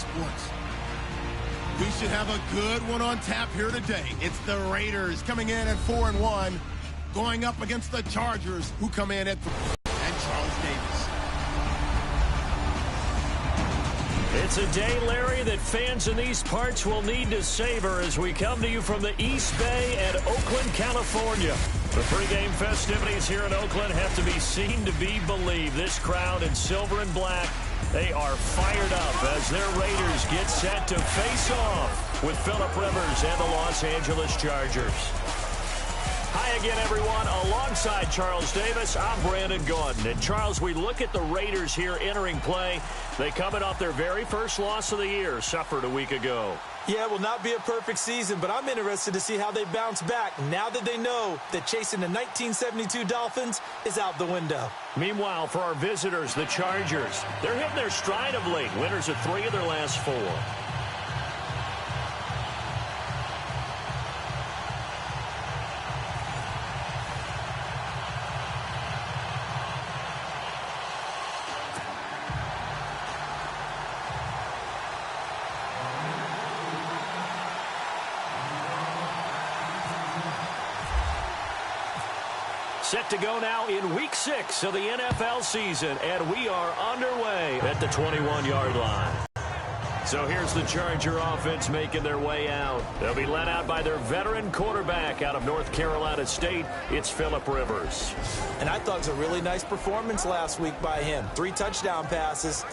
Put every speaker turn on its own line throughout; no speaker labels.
sports. We should have a good one on tap here today. It's the Raiders coming in at 4-1, going up against the Chargers, who come in at 3. And Charles Davis.
It's a day, Larry, that fans in these parts will need to savor as we come to you from the East Bay and Oakland, California. The pregame festivities here in Oakland have to be seen to be believed. This crowd in silver and black, they are fired up as their Raiders get set to face off with Phillip Rivers and the Los Angeles Chargers. Hi again, everyone. Alongside Charles Davis, I'm Brandon Gordon. And Charles, we look at the Raiders here entering play. They coming off their very first loss of the year, suffered a week ago.
Yeah, it will not be a perfect season, but I'm interested to see how they bounce back now that they know that chasing the 1972 Dolphins is out the window.
Meanwhile, for our visitors, the Chargers, they're hitting their stride of late. Winners of 3 of their last 4. Set to go now in Week 6 of the NFL season, and we are underway at the 21-yard line. So here's the Charger offense making their way out. They'll be led out by their veteran quarterback out of North Carolina State. It's Phillip Rivers.
And I thought it was a really nice performance last week by him. 3 touchdown passes.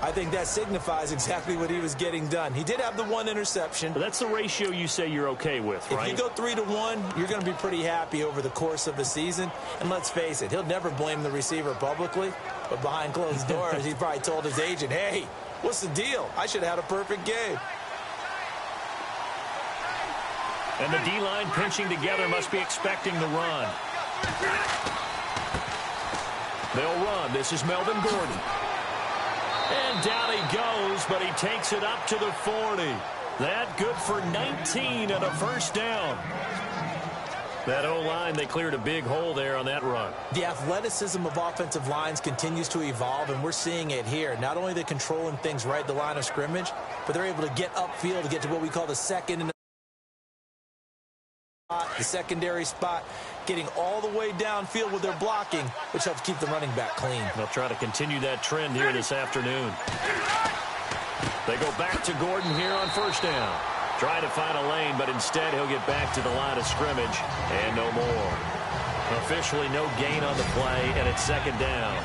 I think that signifies exactly what he was getting done. He did have the 1 interception.
But that's the ratio you say you're okay with, right?
If you go 3-1, you're going to be pretty happy over the course of the season. And let's face it, he'll never blame the receiver publicly. But behind closed doors, he probably told his agent, hey, what's the deal? I should have had a perfect game.
And the D-line pinching together must be expecting the run. They'll run. This is Melvin Gordon. And down he goes, but he takes it up to the 40. That good for 19 and a first down. That O-line, they cleared a big hole there on that run.
The athleticism of offensive lines continues to evolve, and we're seeing it here. Not only are they controlling things right at the line of scrimmage, but they're able to get upfield to get to what we call the second and the secondary spot, getting all the way downfield with their blocking, which helps keep the running back clean.
They'll try to continue that trend here this afternoon. They go back to Gordon here on first down. Trying to find a lane, but instead he'll get back to the line of scrimmage and no more. Officially no gain on the play, and it's second down.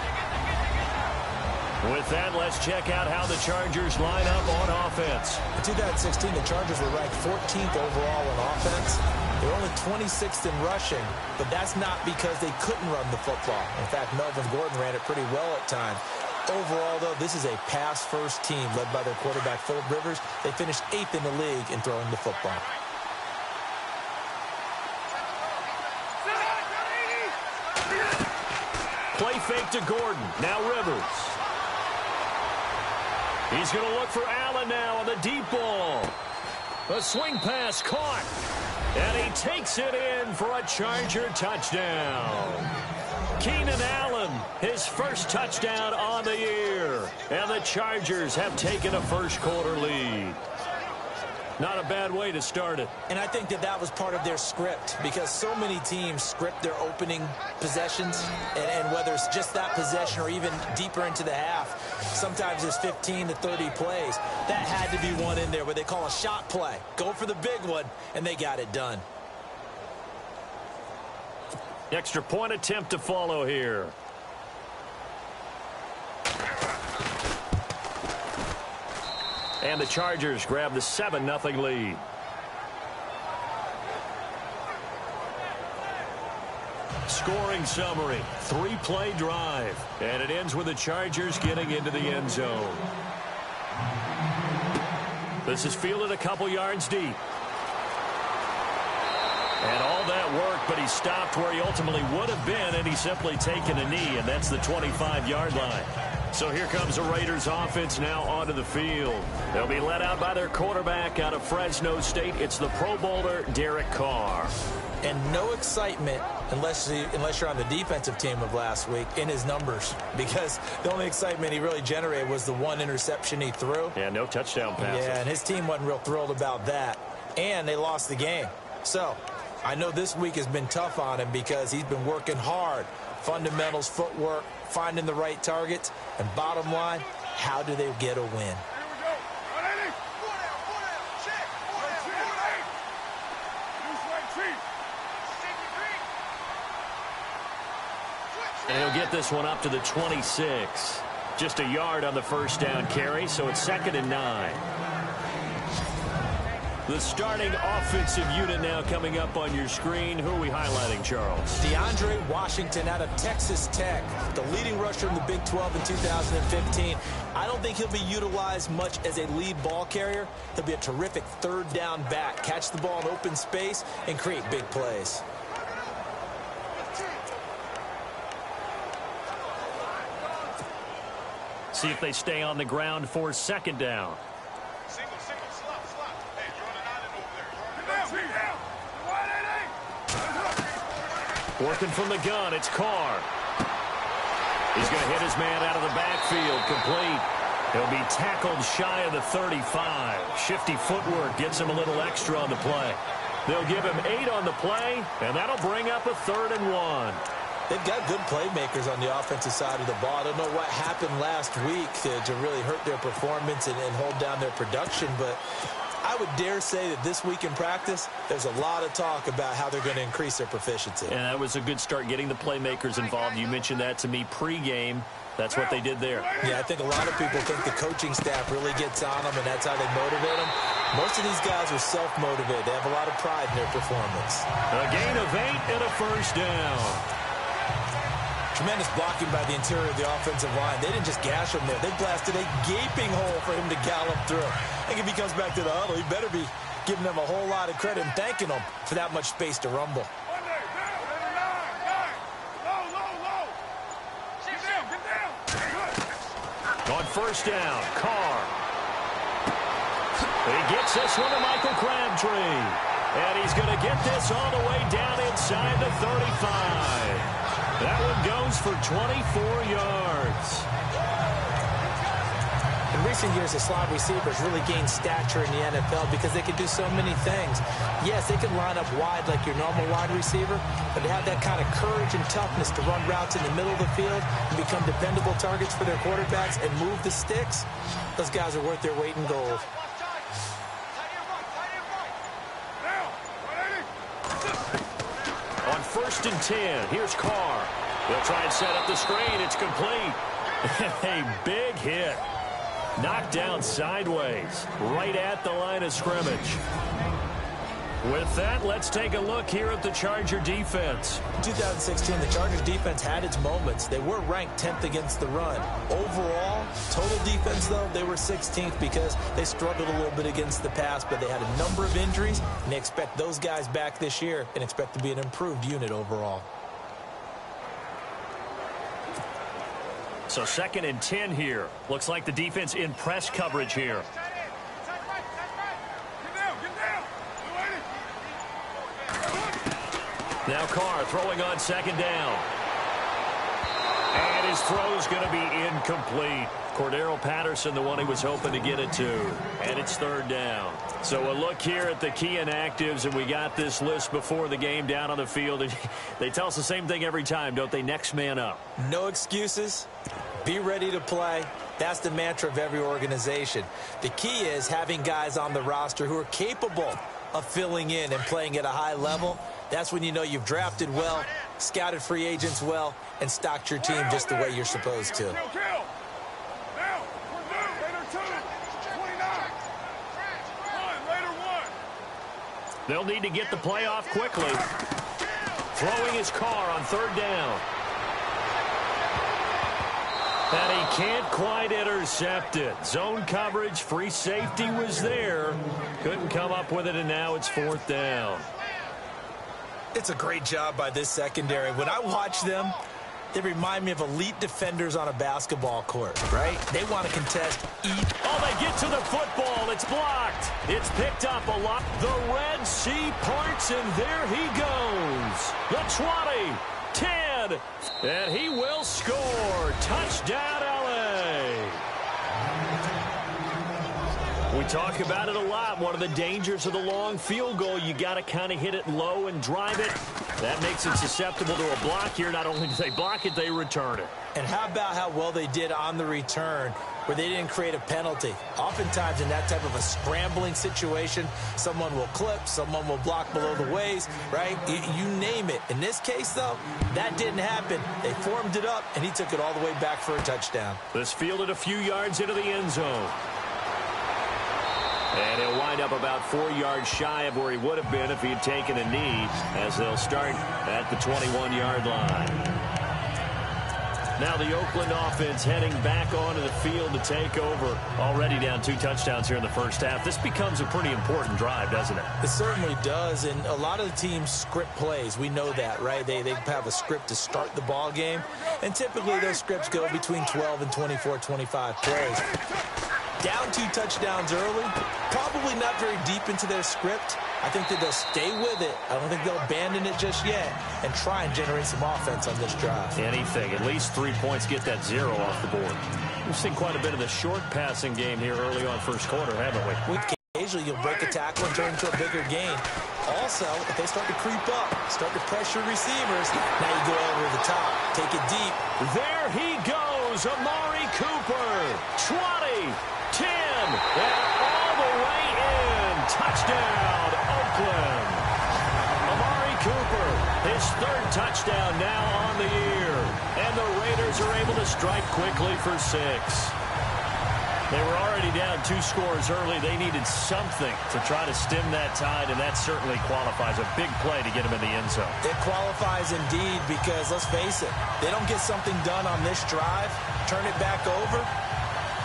With that, let's check out how the Chargers line up on offense.
In 2016, the Chargers were ranked 14th overall in offense. They're only 26th in rushing, but that's not because they couldn't run the football. In fact, Melvin Gordon ran it pretty well at times. Overall, though, this is a pass-first team led by their quarterback, Phillip Rivers. They finished 8th in the league in throwing the football.
Play fake to Gordon. Now Rivers. He's going to look for Allen now on the deep ball. A swing pass caught. And he takes it in for a Charger touchdown. Keenan Allen, his first touchdown on the year. And the Chargers have taken a first-quarter lead. Not a bad way to start it.
And I think that was part of their script, because so many teams script their opening possessions, and whether it's just that possession or even deeper into the half, sometimes it's 15 to 30 plays. That had to be one in there where they call a shot play. Go for the big one, and they got it done.
Extra point attempt to follow here. And the Chargers grab the 7-0 lead. Scoring summary, 3-play drive. And it ends with the Chargers getting into the end zone. This is fielded a couple yards deep. And all that work, but he stopped where he ultimately would have been, and he's simply taken a knee, and that's the 25-yard line. So here comes the Raiders offense now onto the field. They'll be led out by their quarterback out of Fresno State. It's the Pro Bowler, Derek Carr.
And no excitement, unless you're on the defensive team of last week, in his numbers. Because the only excitement he really generated was the one interception he threw.
Yeah, no touchdown passes.
Yeah, and his team wasn't real thrilled about that. And they lost the game. So, I know this week has been tough on him because he's been working hard. Fundamentals, footwork, finding the right targets. And bottom line, how do they get a win?
And he'll get this one up to the 26. Just a yard on the first down carry, so it's 2nd and 9. The starting offensive unit now coming up on your screen. Who are we highlighting, Charles?
DeAndre Washington out of Texas Tech, the leading rusher in the Big 12 in 2015. I don't think he'll be utilized much as a lead ball carrier. He'll be a terrific third down back. Catch the ball in open space and create big plays.
See if they stay on the ground for 2nd down. Working from the gun, it's Carr. He's going to hit his man out of the backfield, complete. He'll be tackled shy of the 35. Shifty footwork gets him a little extra on the play. They'll give him 8 on the play, and that'll bring up a 3rd and 1.
They've got good playmakers on the offensive side of the ball. I don't know what happened last week to really hurt their performance and hold down their production, but I would dare say that this week in practice, there's a lot of talk about how they're going to increase their proficiency.
And that was a good start getting the playmakers involved. You mentioned that to me pregame. That's what they did there.
Yeah, I think a lot of people think the coaching staff really gets on them, and that's how they motivate them. Most of these guys are self-motivated. They have a lot of pride in their performance.
A gain of 8 and a first down.
Tremendous blocking by the interior of the offensive line. They didn't just gash him there. They blasted a gaping hole for him to gallop through. I think if he comes back to the huddle, he better be giving them a whole lot of credit and thanking them for that much space to rumble.
On first down, Carr. He gets this one to Michael Crabtree. And he's going to get this all the way down inside the 35. That one goes for 24 yards.
In recent years, the slot receivers really gained stature in the NFL because they can do so many things. Yes, they can line up wide like your normal wide receiver, but to have that kind of courage and toughness to run routes in the middle of the field and become dependable targets for their quarterbacks and move the sticks, those guys are worth their weight in gold.
On 1st and 10, here's Carr. They'll try and set up the screen. It's complete. A big hit. Knocked down sideways, right at the line of scrimmage. With that, let's take a look here at the Charger defense.
In 2016, the Chargers defense had its moments. They were ranked 10th against the run. Overall, total defense, though, they were 16th because they struggled a little bit against the pass, but they had a number of injuries, and they expect those guys back this year and expect to be an improved unit overall.
So 2nd and 10 here. Looks like the defense in press coverage here. Now Carr throwing on 2nd down. And his throw's going to be incomplete. Cordero Patterson, the one he was hoping to get it to. And it's 3rd down. So a look here at the key inactives, and we got this list before the game down on the field. And they tell us the same thing every time, don't they? Next man up.
No excuses. Be ready to play. That's the mantra of every organization. The key is having guys on the roster who are capable of filling in and playing at a high level. That's when you know you've drafted well, scouted free agents well, and stocked your team just the way you're supposed to.
They'll need to get the play off quickly. Throwing his Carr on 3rd down. And he can't quite intercept it. Zone coverage, free safety was there. Couldn't come up with it, and now it's 4th down.
It's a great job by this secondary. When I watch them, They remind me of elite defenders on a basketball court, right? They want to contest each.
Oh, they get to the football. It's blocked. It's picked up a lot. The Red Sea parts, and there he goes. The 20, 10, and he will score. Touchdown, L.A. We talk about it a lot. One of the dangers of the long field goal, you got to kind of hit it low and drive it. That makes it susceptible to a block here. Not only do they block it, they return it.
And how about how well they did on the return, where they didn't create a penalty? Oftentimes in that type of a scrambling situation, someone will clip, someone will block below the waist, right? You name it. In this case, though, that didn't happen. They formed it up, and he took it all the way back for a touchdown.
This fielded a few yards into the end zone. And he'll wind up about 4 yards shy of where he would have been if he had taken a knee, as they'll start at the 21-yard line. Now the Oakland offense heading back onto the field to take over. Already down 2 touchdowns here in the first half. This becomes a pretty important drive, doesn't it?
It certainly does, and a lot of the teams script plays. We know that, right? They have a script to start the ball game, and typically those scripts go between 12 and 24, 25 plays. Down 2 touchdowns early, probably not very deep into their script. I think that they'll stay with it. I don't think they'll abandon it just yet and try and generate some offense on this drive.
Anything. At least 3 points, get that 0 off the board. We've seen quite a bit of the short passing game here early on first quarter, haven't we?
Occasionally you'll break a tackle and turn into a bigger gain. Also, if they start to creep up, start to pressure receivers, now you go over the top. Take it deep.
There he goes, Amari Cooper. 20, 10, and all the way in. Touchdown, Oakland. Amari Cooper, his 3rd touchdown now on the year. And the Raiders are able to strike quickly for 6. They were already down 2 scores early. They needed something to try to stem that tide, and that certainly qualifies. A big play to get them in the end zone.
It qualifies indeed because, let's face it, they don't get something done on this drive, turn it back over,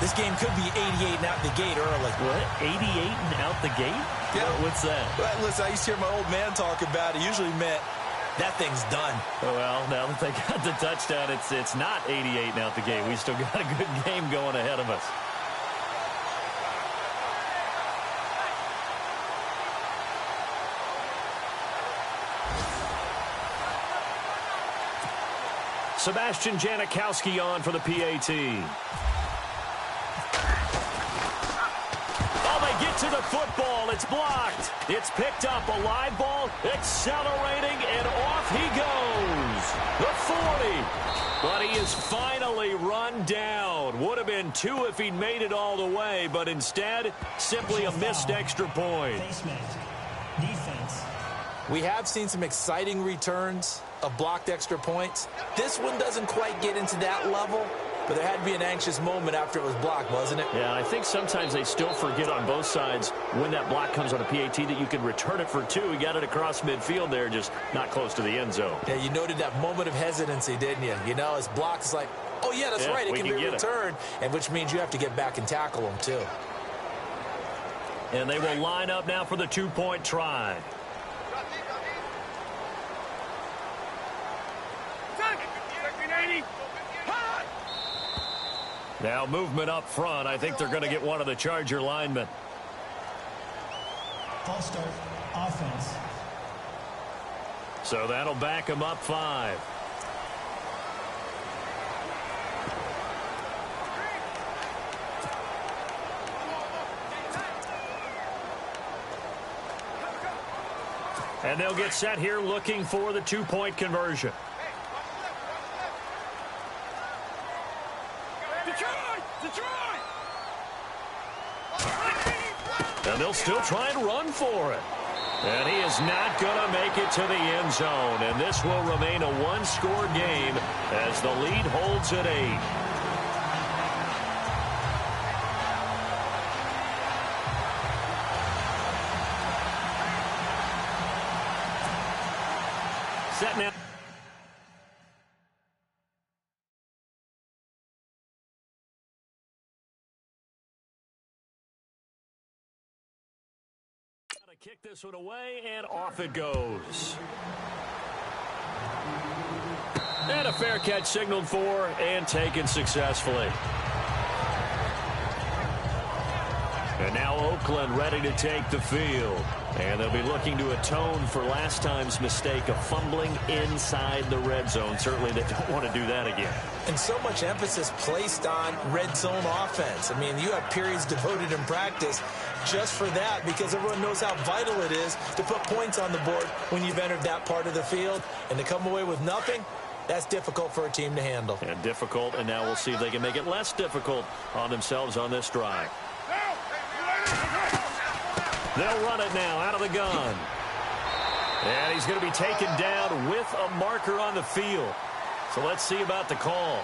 this game could be 88 and out the gate early.
What? 88 and out the gate?
Yeah.
What's that?
Well, listen, I used to hear my old man talk about it. Usually meant that thing's done.
Well, now that they got the touchdown, it's not 88 and out the gate. We still got a good game going ahead of us. Sebastian Janikowski on for the PAT. Oh, they get to the football. It's blocked. It's picked up. A live ball, accelerating, and off he goes. The 40. But he is finally run down. Would have been 2 if he'd made it all the way, but instead, simply a missed extra point.
Defense.
We have seen some exciting returns of blocked extra points. This one doesn't quite get into that level, but there had to be an anxious moment after it was blocked, wasn't it?
Yeah, I think sometimes they still forget on both sides when that block comes on a PAT that you can return it for 2. He got it across midfield there, just not close to the end zone.
Yeah, you noted that moment of hesitancy, didn't you? You know, his block is like, oh, yeah, that's right, it can be returned, and which means you have to get back and tackle him, too.
And they will line up now for the 2-point try. Now movement up front. I think they're going to get one of the Charger linemen.
False start, offense.
So that'll back them up 5. And they'll get set here looking for the 2-point conversion. And they'll still try and run for it. And he is not going to make it to the end zone. And this will remain a 1-score game as the lead holds at 8. Set now. Kick this one away, and off it goes. And a fair catch signaled for and taken successfully. And now Oakland ready to take the field. And they'll be looking to atone for last time's mistake of fumbling inside the red zone. Certainly they don't want to do that again.
And so much emphasis placed on red zone offense. I mean, you have periods devoted in practice just for that because everyone knows how vital it is to put points on the board when you've entered that part of the field. And to come away with nothing, that's difficult for a team to handle.
And difficult, and now we'll see if they can make it less difficult on themselves on this drive. They'll run it now out of the gun. And he's going to be taken down with a marker on the field. So let's see about the call.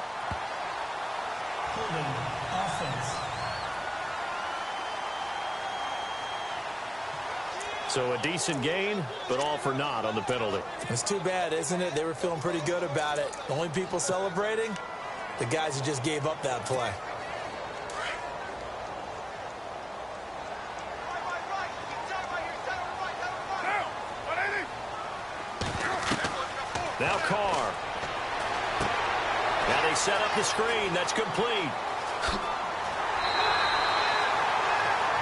Holding offense.
So a decent gain, but all for naught on the penalty.
It's too bad, isn't it? They were feeling pretty good about it. The only people celebrating, the guys who just gave up that play.
Now Carr. Now they set up the screen. That's complete.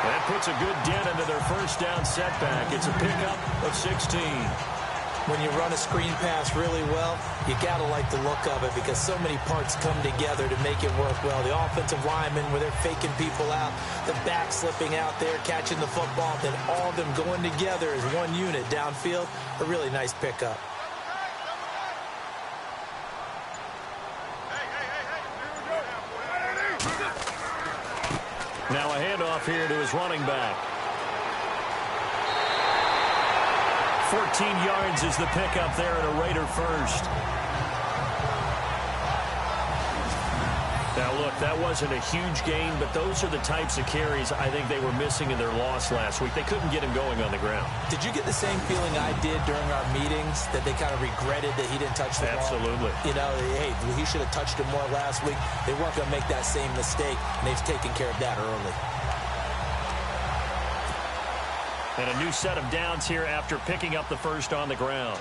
That puts a good dent into their first down setback. It's a pickup of 16.
When you run a screen pass really well, you got to like the look of it because so many parts come together to make it work well. The offensive linemen, where they're faking people out, the back slipping out there, catching the football, then all of them going together as one unit downfield. A really nice pickup.
Now a handoff here to his running back. 14 yards is the pickup there at a Raider first. Now, look, that wasn't a huge gain, but those are the types of carries I think they were missing in their loss last week. They couldn't get him going on the ground.
Did you get the same feeling I did during our meetings, that they kind of regretted that he didn't touch the ball?
Absolutely.
You know, hey, he should have touched it more last week. They weren't going to make that same mistake, and they've taken care of that early.
And a new set of downs here after picking up the first on the ground.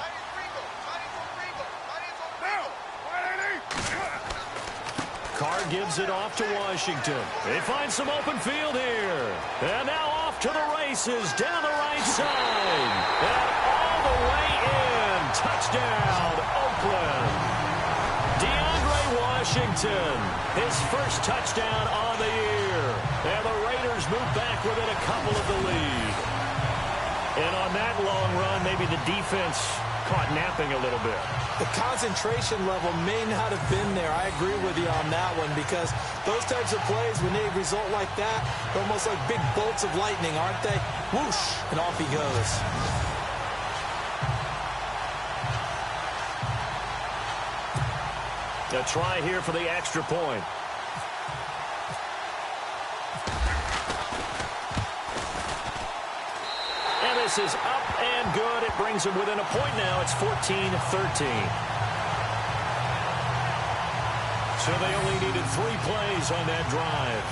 Carr gives it off to Washington. They find some open field here. And now off to the races down the right side. And all the way in. Touchdown, Oakland. DeAndre Washington, his first touchdown on the year. And the Raiders move back within a couple of the lead. And on that long run, maybe the defense caught napping a little bit.
The concentration level may not have been there. I agree with you on that one because those types of plays, when they result like that, they're almost like big bolts of lightning, aren't they? Whoosh, and off he goes.
A try here for the extra point. This is up and good. It brings them within a point now. It's 14-13. So they only needed 3 plays on that drive.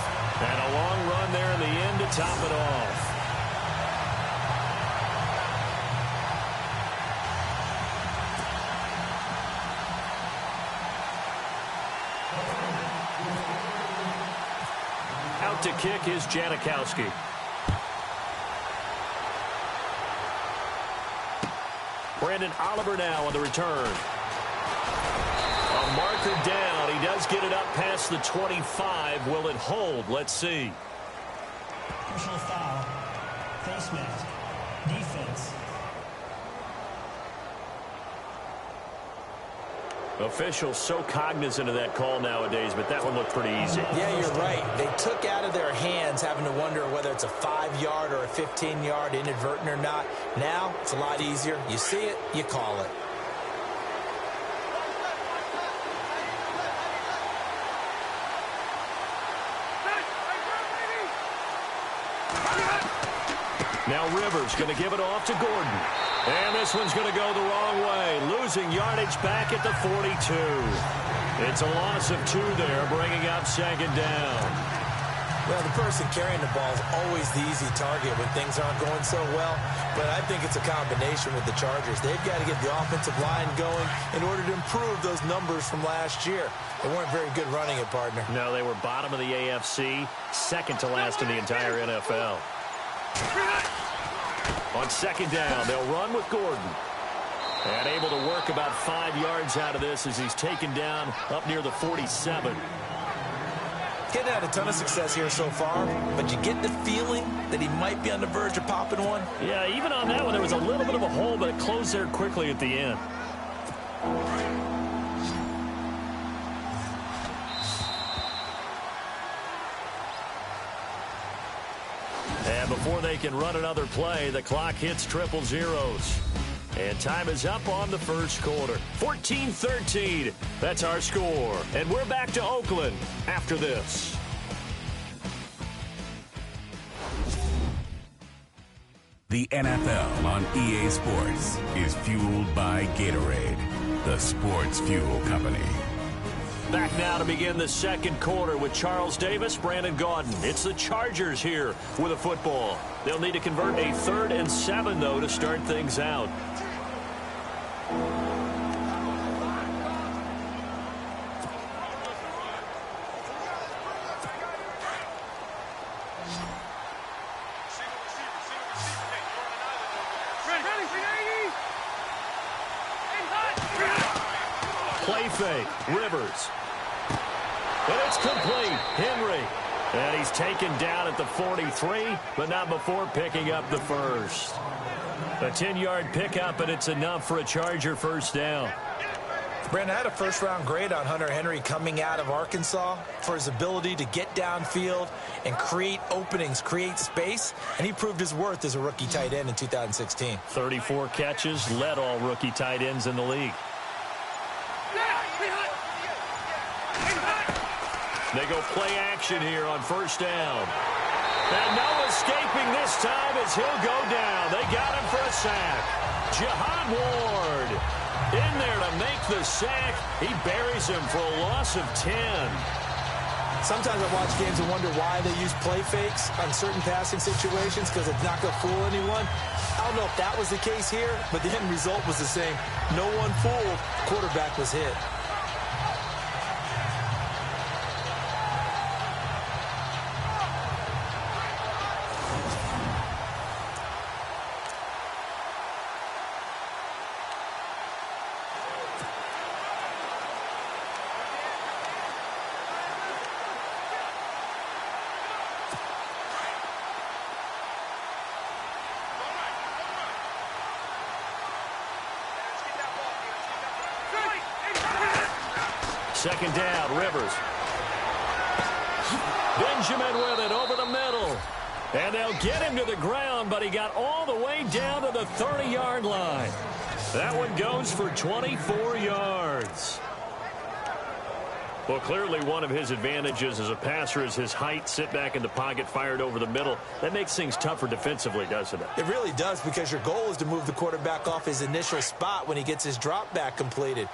And a long run there in the end to top it off. Out to kick is Janikowski. Brandon Oliver now on the return. A marker down. He does get it up past the 25. Will it hold? Let's see.
Personal foul. Face mask. Defense.
Officials so cognizant of that call nowadays, but that one looked pretty easy.
Yeah, you're right. They took out of their hands having to wonder whether it's a 5-yard or a 15-yard inadvertent or not. Now, it's a lot easier. You see it, you call it.
Now Rivers going to give it off to Gordon. And this one's going to go the wrong way. Losing yardage back at the 42. It's a loss of 2 there, bringing up second down.
Well, the person carrying the ball is always the easy target when things aren't going so well. But I think it's a combination with the Chargers. They've got to get the offensive line going in order to improve those numbers from last year. They weren't very good running it, partner.
No, they were bottom of the AFC, second to last in the entire NFL. On second down, they'll run with Gordon. And able to work about 5 yards out of this as he's taken down up near the 47.
Getting had a ton of success here so far, but you get the feeling that he might be on the verge of popping one.
Yeah, even on that one, there was a little bit of a hole, but it closed there quickly at the end. And before they can run another play, the clock hits triple zeros. And time is up on the first quarter. 14-13. That's our score. And we're back to Oakland after this.
The NFL on EA Sports is fueled by Gatorade, the sports fuel company.
Back now to begin the second quarter with Charles Davis, Brandon Gaudin. It's the Chargers here with a football. They'll need to convert a 3rd and 7, though, to start things out. Play fake, Rivers. And it's complete, Henry. And he's taken down at the 43, but not before picking up the first. A 10-yard pickup, and it's enough for a Charger first down.
Brandon, I had a first-round grade on Hunter Henry coming out of Arkansas for his ability to get downfield and create openings, create space, and he proved his worth as a rookie tight end in 2016.
34 catches, led all rookie tight ends in the league. They go play action here on first down. And no escaping this time as he'll go down. They got him for a sack. Jihad Ward in there to make the sack. He buries him for a loss of 10.
Sometimes I watch games and wonder why they use play fakes on certain passing situations because it's not going to fool anyone. I don't know if that was the case here, but the end result was the same. No one fooled. Quarterback was hit.
Second down, Rivers. Benjamin with it over the middle. And they'll get him to the ground, but he got all the way down to the 30-yard line. That one goes for 24 yards. Well, clearly one of his advantages as a passer is his height, sit back in the pocket, fired over the middle. That makes things tougher defensively, doesn't it?
It really does, because your goal is to move the quarterback off his initial spot when he gets his drop back completed.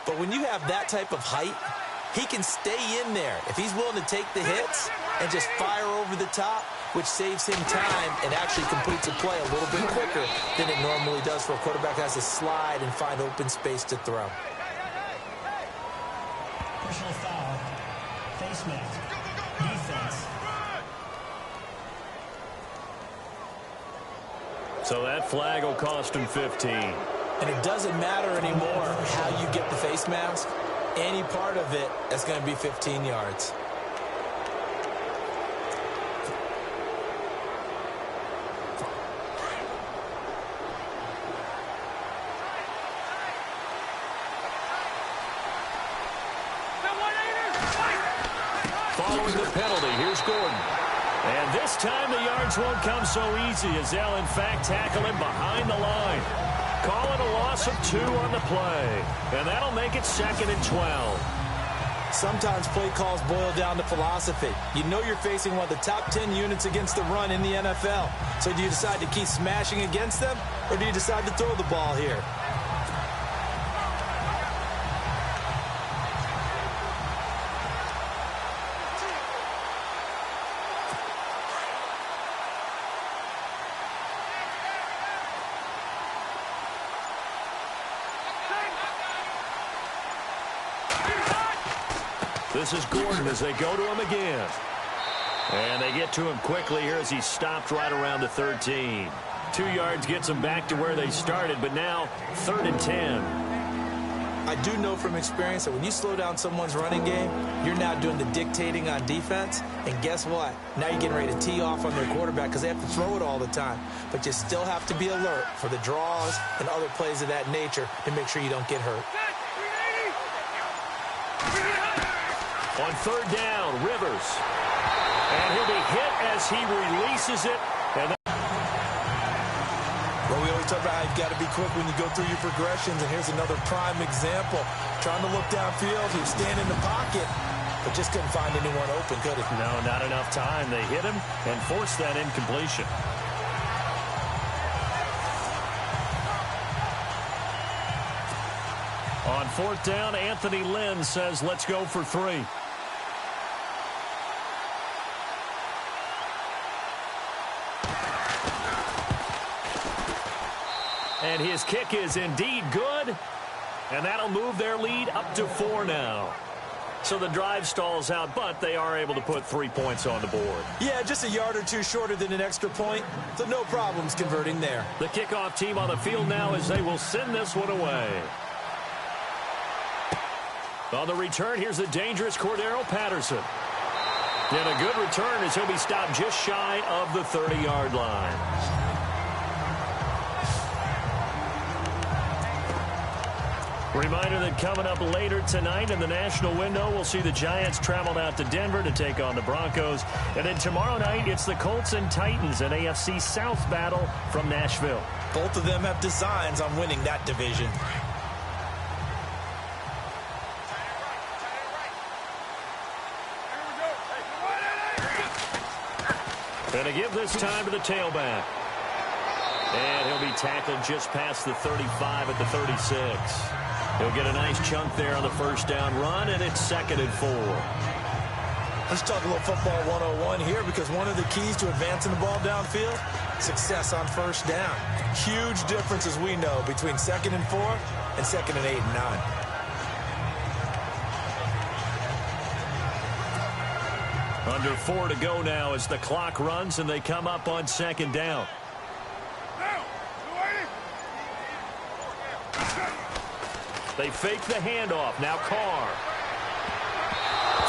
But when you have that type of height, he can stay in there if he's willing to take the hits and just fire over the top, which saves him time and actually completes a play a little bit quicker than it normally does for a quarterback that has to slide and find open space to throw.
Personal foul. Face mask. Defense.
So that flag will cost him 15.
And it doesn't matter anymore how you get the face mask. Any part of it is going to be 15 yards.
Following the penalty, here's Gordon. And this time the yards won't come so easy as they'll, in fact, tackle him behind the line. Call it a loss of 2 on the play. And that'll make it 2nd and 12.
Sometimes play calls boil down to philosophy. You know you're facing one of the top 10 units against the run in the NFL. So do you decide to keep smashing against them, or do you decide to throw the ball here?
This is Gordon as they go to him again. And they get to him quickly here as he stopped right around the 13. 2 yards gets them back to where they started, but now 3rd and 10.
I do know from experience that when you slow down someone's running game, you're now doing the dictating on defense. And guess what? Now you're getting ready to tee off on their quarterback because they have to throw it all the time. But you still have to be alert for the draws and other plays of that nature to make sure you don't get hurt.
On 3rd down, Rivers. And he'll be hit as he releases it. And
well, we always talk about how you've got to be quick when you go through your progressions, and here's another prime example. Trying to look downfield, he was standing in the pocket, but just couldn't find anyone open, could he?
No, not enough time. They hit him and forced that incompletion. On 4th down, Anthony Lynn says, let's go for 3. And his kick is indeed good. And that'll move their lead up to 4 now. So the drive stalls out, but they are able to put 3 points on the board.
Yeah, just a yard or two shorter than an extra point. So no problems converting there.
The kickoff team on the field now as they will send this one away. On the return, here's the dangerous Cordero Patterson. And a good return as he'll be stopped just shy of the 30-yard line. Reminder that coming up later tonight in the national window, we'll see the Giants travel out to Denver to take on the Broncos. And then tomorrow night, it's the Colts and Titans, an AFC South battle from Nashville.
Both of them have designs on winning that division.
And to give this time to the tailback. And he'll be tackled just past the 35 at the 36. He'll get a nice chunk there on the 1st down run, and it's 2nd and 4.
Let's talk a little football 101 here, because one of the keys to advancing the ball downfield, success on 1st down. Huge difference, as we know, between 2nd and 4 and 2nd and 8 and 9.
Under 4 to go now as the clock runs and they come up on 2nd down. They fake the handoff. Now Carr.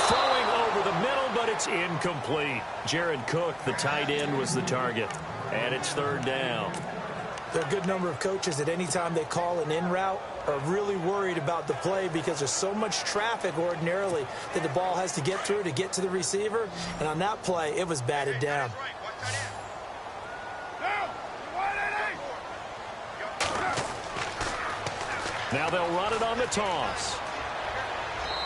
Throwing over the middle, but it's incomplete. Jared Cook, the tight end, was the target. And it's 3rd down.
There are a good number of coaches that any time they call an in route are really worried about the play because there's so much traffic ordinarily that the ball has to get through to get to the receiver. And on that play, it was batted down.
Now they'll run it on the toss.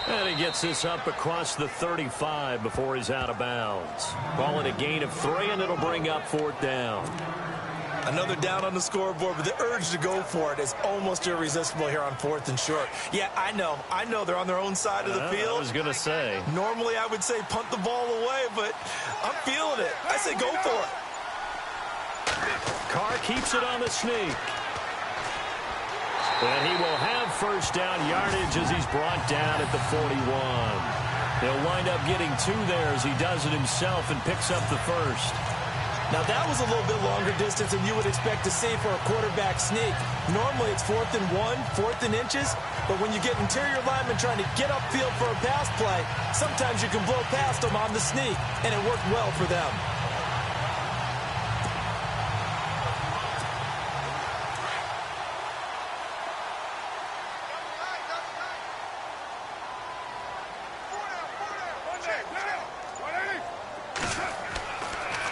And he gets this up across the 35 before he's out of bounds. Call it a gain of 3, and it'll bring up 4th down.
Another down on the scoreboard, but the urge to go for it is almost irresistible here on 4th and short. Yeah, I know they're on their own side of the field.
I was going to say.
Normally I would say punt the ball away, but I'm feeling it. I say go for it.
Carr keeps it on the sneak. And he will have 1st down yardage as he's brought down at the 41. He'll wind up getting 2 there as he does it himself and picks up the 1st.
Now that was a little bit longer distance than you would expect to see for a quarterback sneak. Normally it's 4th and 1, 4th and inches, but when you get interior linemen trying to get upfield for a pass play, sometimes you can blow past them on the sneak, and it worked well for them.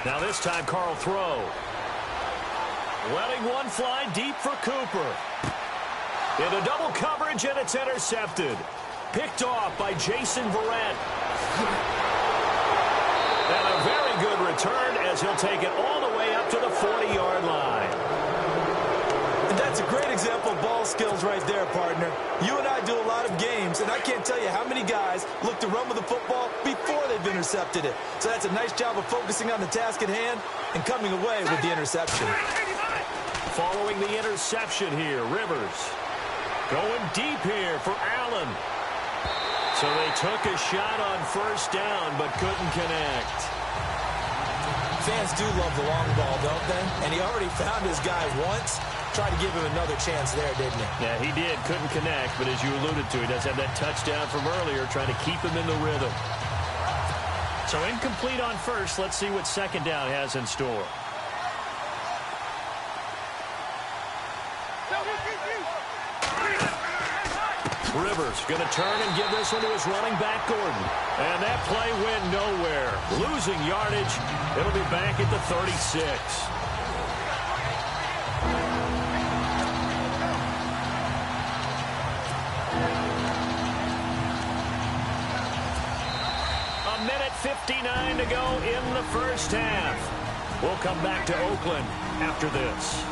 Now this time, Carl throw. Letting one fly deep for Cooper. Into double coverage, and it's intercepted. Picked off by Jason Verrett. And a very good return as he'll take it all the way up to the 40-yard line.
And that's a great example of ball skills right there, partner. You and I do a lot of games, and I can't tell you how many guys look to run with the football before they've intercepted it. So that's a nice job of focusing on the task at hand and coming away with the interception.
Following the interception here, Rivers going deep here for Allen. So they took a shot on first down, but couldn't connect.
Fans do love the long ball, don't they? And he already found his guy once. Tried to give him another chance there, didn't he?
Yeah, he did. Couldn't connect, but as you alluded to, he does have that touchdown from earlier, trying to keep him in the rhythm. So incomplete on first. Let's see what second down has in store. Rivers going to turn and give this one to his running back, Gordon. And that play went nowhere. Losing yardage. It'll be back at the 36. A minute 59 to go in the first half. We'll come back to Oakland after this.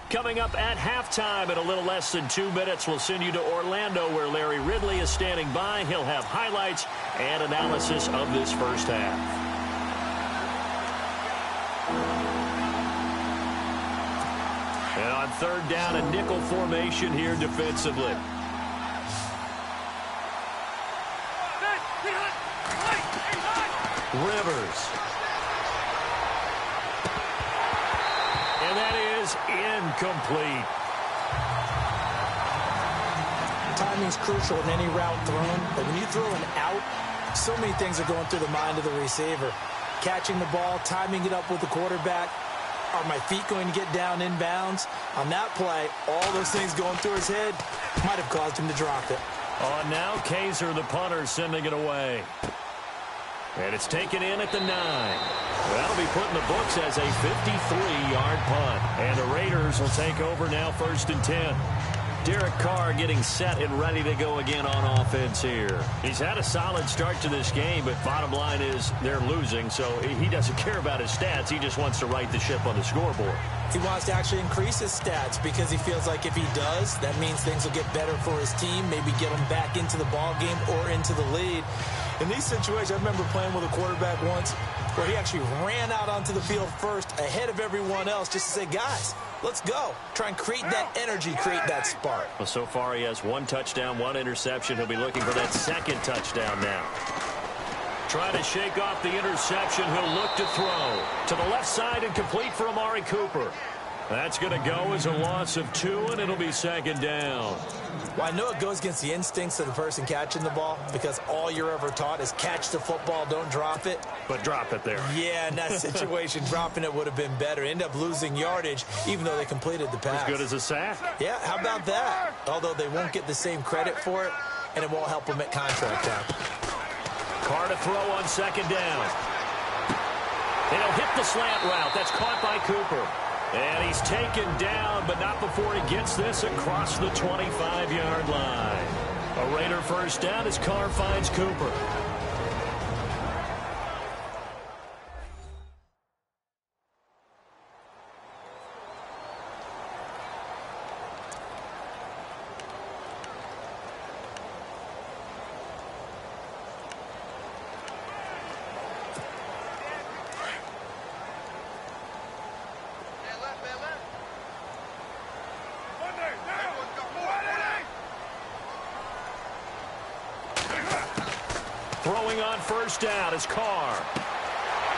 Coming up at halftime in a little less than 2 minutes, we'll send you to Orlando where Larry Ridley is standing by. He'll have highlights and analysis of this first half. And on third down, a nickel formation here defensively. Rivers. And that is incomplete.
Timing's crucial in any route thrown, but when you throw an out, so many things are going through the mind of the receiver. Catching the ball, timing it up with the quarterback. Are my feet going to get down inbounds? On that play, all those things going through his head might have caused him to drop it.
On now, Kaiser, the punter, sending it away. And it's taken in at the 9. That'll be put in the books as a 53-yard punt. And the Raiders will take over now, 1st and 10. Derek Carr getting set and ready to go again on offense here. He's had a solid start to this game, but bottom line is they're losing, so he doesn't care about his stats. He just wants to right the ship on the scoreboard.
He wants to actually increase his stats because he feels like if he does, that means things will get better for his team, maybe get him back into the ball game or into the lead. In these situations, I remember playing with a quarterback once where he actually ran out onto the field first ahead of everyone else just to say, guys, let's go. Try and create that energy, create that spark.
Well, so far he has 1 touchdown, 1 interception. He'll be looking for that 2nd touchdown now. Trying to shake off the interception. He'll look to throw. To the left side and complete for Amari Cooper. That's going to go as a loss of 2, and it'll be 2nd down.
Well, I know it goes against the instincts of the person catching the ball because all you're ever taught is catch the football, don't drop it.
But drop it there.
Yeah, in that situation, dropping it would have been better. End up losing yardage, even though they completed the pass.
As good as a sack.
Yeah, how about that? Although they won't get the same credit for it, and it won't help them at contract time.
Carr to throw on 2nd down. And he'll hit the slant route. That's caught by Cooper. And he's taken down, but not before he gets this across the 25-yard line. A Raider first down as Carr finds Cooper. Throwing on first down is Carr.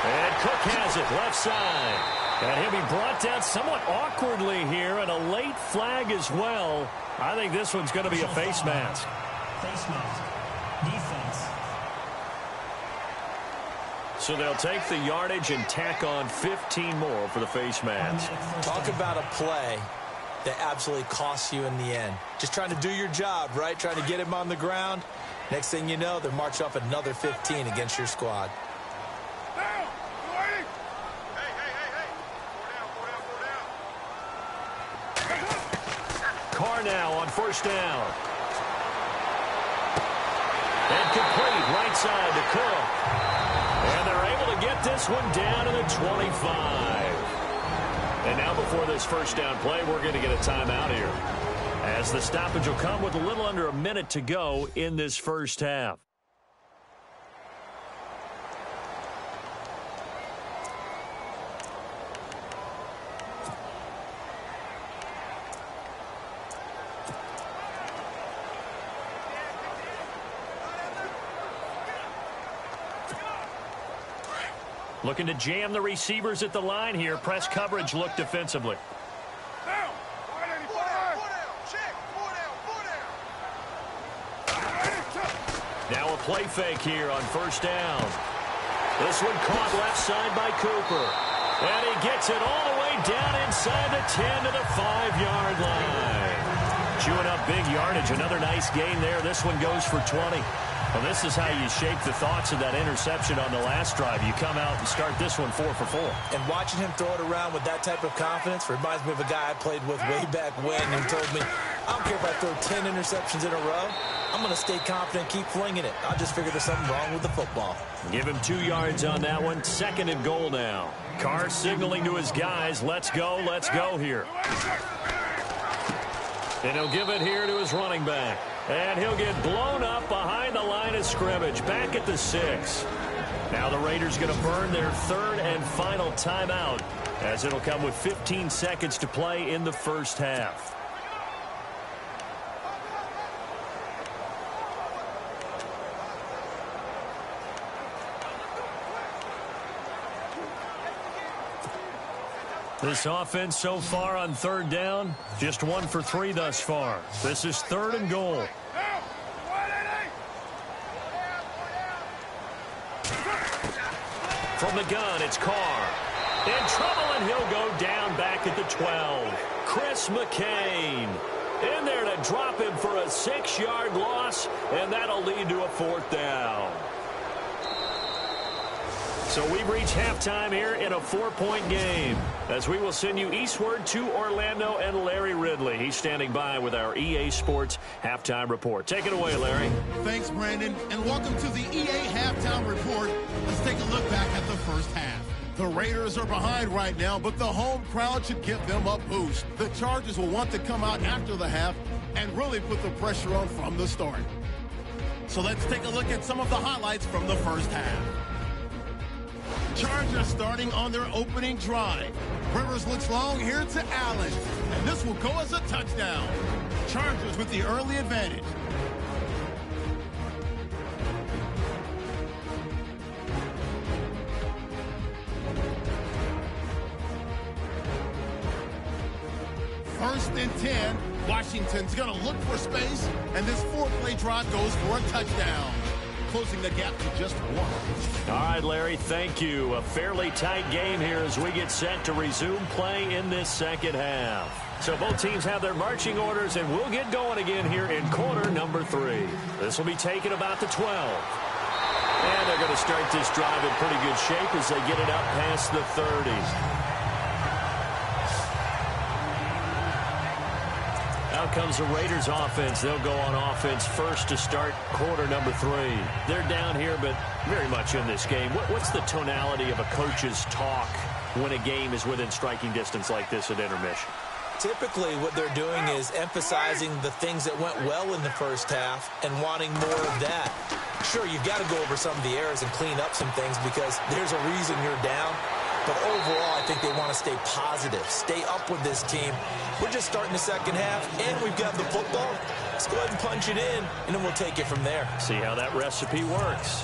And Cook has it left side. And he'll be brought down somewhat awkwardly here, and a late flag as well. I think this one's going to be a face mask.
Face mask. Defense.
So they'll take the yardage and tack on 15 more for the face mask.
Talk about a play that absolutely costs you in the end. Just trying to do your job, right? Trying to get him on the ground. Next thing you know, they're marching off another 15 against your squad.
Carr now on first down. And complete right side to Cook. And they're able to get this one down to the 25. And now before this first down play, we're going to get a timeout here, as the stoppage will come with a little under a minute to go in this first half. Looking to jam the receivers at the line here. Press coverage look defensively. Now a play fake here on first down. This one caught left side by Cooper. And he gets it all the way down inside the 10 to the 5-yard line. Chewing up big yardage. Another nice gain there. This one goes for 20. Well, this is how you shape the thoughts of that interception on the last drive. You come out and start this one 4 for 4.
And watching him throw it around with that type of confidence reminds me of a guy I played with way back when who told me, I don't care if I throw 10 interceptions in a row. I'm going to stay confident, keep flinging it. I just figure there's something wrong with the football.
Give him 2 yards on that one. 2nd and goal now. Carr signaling to his guys, let's go here. And he'll give it here to his running back. And he'll get blown up behind the line of scrimmage, back at the 6. Now the Raiders going to burn their 3rd and final timeout, as it'll come with 15 seconds to play in the first half. This offense so far on 3rd down, just 1 for 3 thus far. This is 3rd and goal. From the gun, it's Carr. In trouble, and he'll go down back at the 12. Chris McCain in there to drop him for a 6-yard loss, and that'll lead to a 4th down. So we've reached halftime here in a 4-point game, as we will send you eastward to Orlando and Larry Ridley. He's standing by with our EA Sports Halftime Report. Take it away, Larry.
Thanks, Brandon, and welcome to the EA Halftime Report. Let's take a look back at the first half. The Raiders are behind right now, but the home crowd should give them a boost. The Chargers will want to come out after the half and really put the pressure on from the start. So let's take a look at some of the highlights from the first half. Chargers starting on their opening drive. Rivers looks long here to Allen, and this will go as a touchdown. Chargers with the early advantage. First and 10. Washington's going to look for space, and this 4-play drive goes for a touchdown, closing the gap to just 1.
All right, Larry, thank you. A fairly tight game here as we get set to resume play in this second half. So both teams have their marching orders, and we'll get going again here in quarter number 3. This will be taken about the 12. And they're going to start this drive in pretty good shape as they get it up past the 30. Out comes the Raiders offense. They'll go on offense first to start quarter number 3. They're down here, but very much in this game. What's the tonality of a coach's talk when a game is within striking distance like this at intermission?
Typically, what they're doing is emphasizing the things that went well in the first half and wanting more of that. Sure, you've got to go over some of the errors and clean up some things because there's a reason you're down. But overall, I think they want to stay positive, stay up with this team. We're just starting the second half, and we've got the football. Let's go ahead and punch it in, and then we'll take it from there.
See how that recipe works.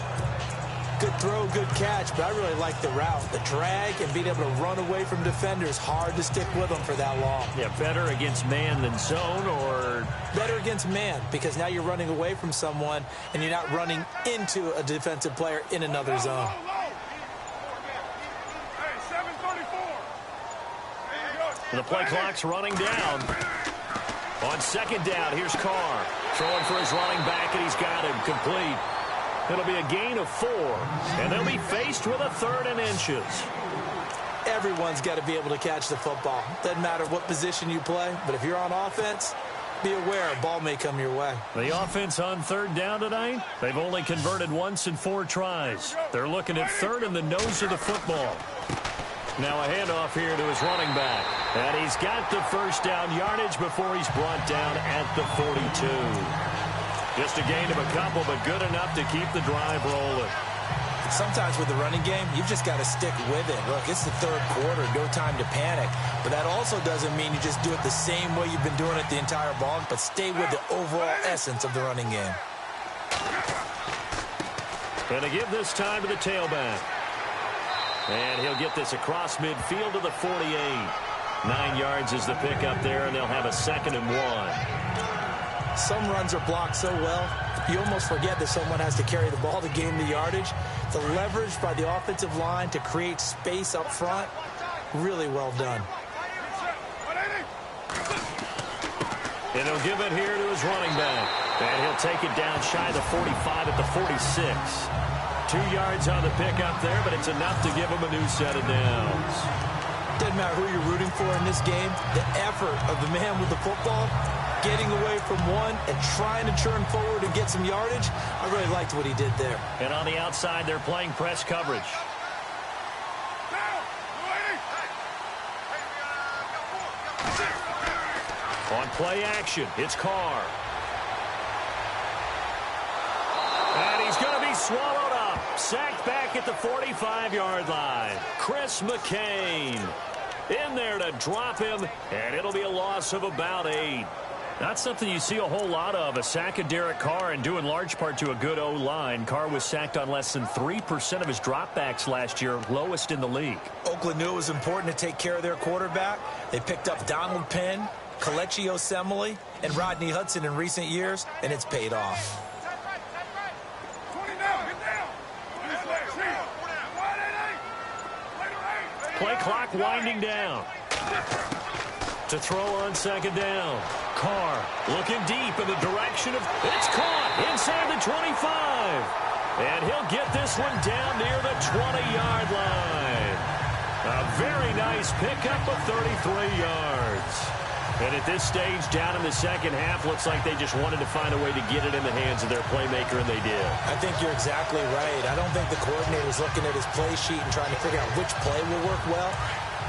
Good throw, good catch, but I really like the route. The drag and being able to run away from defenders, hard to stick with them for that long.
Yeah, better against man than zone, or?
Better against man, because now you're running away from someone, and you're not running into a defensive player in another zone.
The play clock's running down. On second down, here's Carr. Throwing for his running back, and he's got him complete. It'll be a gain of 4, and they'll be faced with a 3rd and inches.
Everyone's got to be able to catch the football. Doesn't matter what position you play, but if you're on offense, be aware a ball may come your way.
The offense on 3rd down tonight, they've only converted once in 4 tries. They're looking at 3rd in the nose of the football. Now a handoff here to his running back. And he's got the first down yardage before he's brought down at the 42. Just a gain of a couple, but good enough to keep the drive rolling.
Sometimes with the running game, you've just got to stick with it. Look, it's the 3rd quarter, no time to panic. But that also doesn't mean you just do it the same way you've been doing it the entire ball, but stay with the overall essence of the running game.
And to give this time to the tailback. And he'll get this across midfield to the 48. 9 yards is the pickup there, and they'll have a 2nd and 1.
Some runs are blocked so well, you almost forget that someone has to carry the ball to gain the yardage. The leverage by the offensive line to create space up front, really well done.
And he'll give it here to his running back. And he'll take it down shy of the 45 at the 46. 2 yards on the pickup there, but it's enough to give him a new set of downs.
Doesn't matter who you're rooting for in this game. The effort of the man with the football, getting away from one and trying to turn forward and get some yardage, I really liked what he did there.
And on the outside, they're playing press coverage. On play action, it's Carr. And he's going to be swallowed up. Sacked back at the 45-yard line. Chris McCain in there to drop him, and it'll be a loss of about 8. Not something you see a whole lot of, a sack of Derek Carr, and due in large part to a good O-line. Carr was sacked on less than 3% of his dropbacks last year, lowest in the league.
Oakland knew it was important to take care of their quarterback. They picked up Donald Penn, Kelechi Osemele, and Rodney Hudson in recent years, and it's paid off.
Play clock winding down. To throw on 2nd down. Carr looking deep in the direction of... It's caught inside the 25. And he'll get this one down near the 20-yard line. A very nice pickup of 33 yards. And at this stage, down in the second half, looks like they just wanted to find a way to get it in the hands of their playmaker, and they did.
I think you're exactly right. I don't think the coordinator's looking at his play sheet and trying to figure out which play will work well.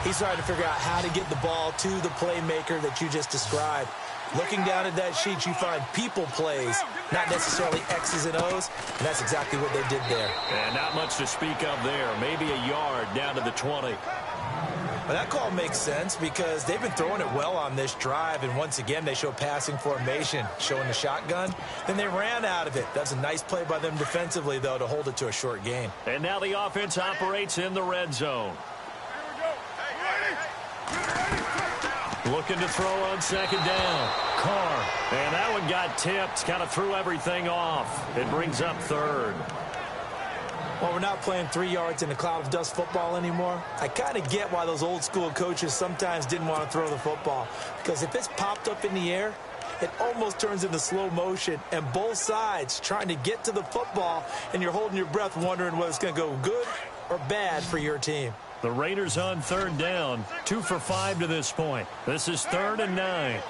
He's trying to figure out how to get the ball to the playmaker that you just described. Looking down at that sheet, you find people plays, not necessarily X's and O's, and that's exactly what they did there.
And not much to speak of there. Maybe a yard down to the 20.
Well, that call makes sense because they've been throwing it well on this drive, and once again they show passing formation, showing the shotgun. Then they ran out of it. That's a nice play by them defensively, though, to hold it to a short gain.
And now the offense operates in the red zone. Looking to throw on 2nd down. Carr. And that one got tipped. Kind of threw everything off. It brings up 3rd.
Well, we're not playing 3 yards in a cloud of dust football anymore. I kind of get why those old school coaches sometimes didn't want to throw the football. Because if it's popped up in the air, it almost turns into slow motion. And both sides trying to get to the football, and you're holding your breath wondering whether it's going to go good or bad for your team.
The Raiders on 3rd down. 2 for 5 to this point. This is 3rd and 9.